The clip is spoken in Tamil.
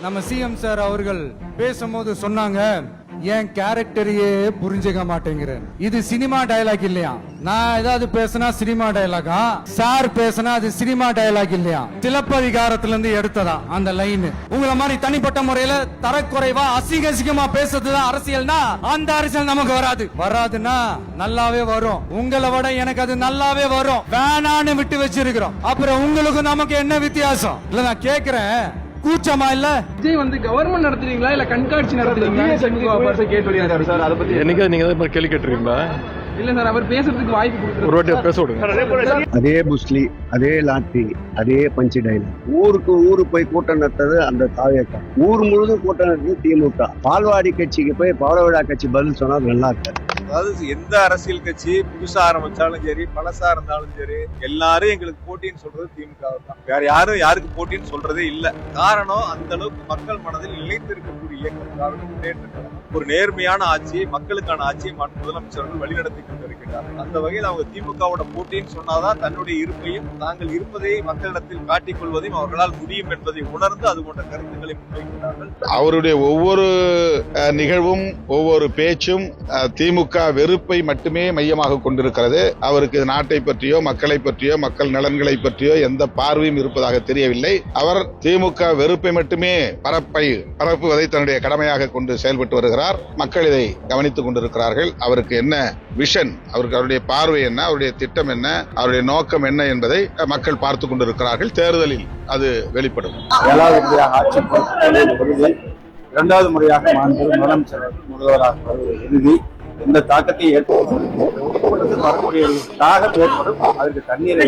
நம்ம சிஎம் சார் அவர்கள் பேசும்போது சொன்னாங்க, என் கேரக்டரையே புரிஞ்சுக்க மாட்டேங்கிறேன். இது சினிமா டயலாக் இல்லையா? நான் ஏதாவது பேசினா சினிமா டயலாகா? சார் பேசினா அது சினிமா டயலாக் இல்லையா? சிலப்பதிகாரத்துல இருந்து எடுத்ததா அந்த லைன். உங்களை மாதிரி தனிப்பட்ட முறையில தரக்குறைவா அசிங்கமா பேசுறதுதான் அரசியல்னா அந்த அரசியல் நமக்கு வராதுன்னா நல்லாவே வரும். உங்களை விட எனக்கு அது நல்லாவே வரும். வேணான்னு விட்டு வச்சிருக்கிறோம். அப்புறம் உங்களுக்கு நமக்கு என்ன வித்தியாசம்? இல்ல நான் கேக்குறேன், கூச்சமா இல்ல? விஜய் கவர்மெண்ட் நடத்துறீங்களா இல்ல கண்காட்சி நடத்துறீங்களா கேட்டு சார்? அதை பத்தி என்னைக்கு நீங்க கேள்வி கேட்டுருக்கீங்களா? இல்ல சார், அவர் பேசுறதுக்கு வாய்ப்பு கொடுக்குறாரு. ஒரு வாட்டி பேச விடுங்க. அதே புஸ்லி, அதே லாட்ரி, அதே பஞ்சு டைலாக். ஊருக்கு ஊரு போய் கூட்டம் நடத்தது அந்த தாவேக்கா. ஊர் முழுதும் கூட்டம் நடத்தது திமுக. பால்வாடி கட்சிக்கு போய் பாலவிழா கட்சி பதில் சொன்னா நல்லா இருக்காது. அதாவது எந்த அரசியல் கட்சி புதுசா ஆரம்பிச்சாலும் சரி, பழசா இருந்தாலும் சரி, எல்லாரும் எங்களுக்கு போட்டின்னு சொல்றது திமுக தான். வேற யாரும் யாருக்கு போட்டின்னு சொல்றதே இல்ல. காரணம், அந்த அளவுக்கு மக்கள் மனதில் நிலைத்து இருக்கக்கூடிய இயக்கம் திராவிட முன்னேற்ற கழகம். ஒரு நேர்மையான ஆட்சி, மக்களுக்கான ஆட்சியை முதலமைச்சர்கள் வழிநடத்தி கொண்டிருக்கிறார்கள். அந்த வகையில் அவங்க திமுகவோட போட்டின்னு சொன்னாதான் தன்னுடைய இருப்பையும் தாங்கள் இருப்பதை மக்களிடத்தில் காட்டிக் கொள்வதையும் அவர்களால் முடியும் என்பதை உணர்ந்து அது போன்ற கருத்துக்களை முன்வைக்கிறார்கள். அவருடைய ஒவ்வொரு நிகழ்வும் ஒவ்வொரு பேச்சும் திமுக வெறுப்பை மட்டுமே மையமாக கொண்டிருக்கிறது. அவருக்கு நாட்டை பற்றியோ மக்களை பற்றியோ மக்கள் நலன்களை பற்றியோ எந்த பார்வையும் இருப்பதாக தெரியவில்லை. அவர் திமுக வெறுப்பை மட்டுமே பரப்புவதை தன்னுடைய கடமையாக கொண்டு செயல்பட்டு வருகிறார். மக்கள் இதை கவனித்துக் கொண்டிருக்கிறார்கள். அவருக்கு என்ன விஷன், அவருடைய பார்வை என்ன, அவருடைய திட்டம் என்ன, அவருடைய நோக்கம் என்ன என்பதை மக்கள் பார்த்துக் கொண்டிருக்கிறார்கள். தேர்தலில் அது வெளிப்படும். 7வது முறையாக ஆட்சி பொறுத்தது, 2வது முறையாக முதலமைச்சர் முதல்வராக வருவது இறுதி. எந்த தாக்கத்தை ஏற்படும் வரக்கூடிய தாகம் ஏற்படும். அதற்கு தண்ணீரை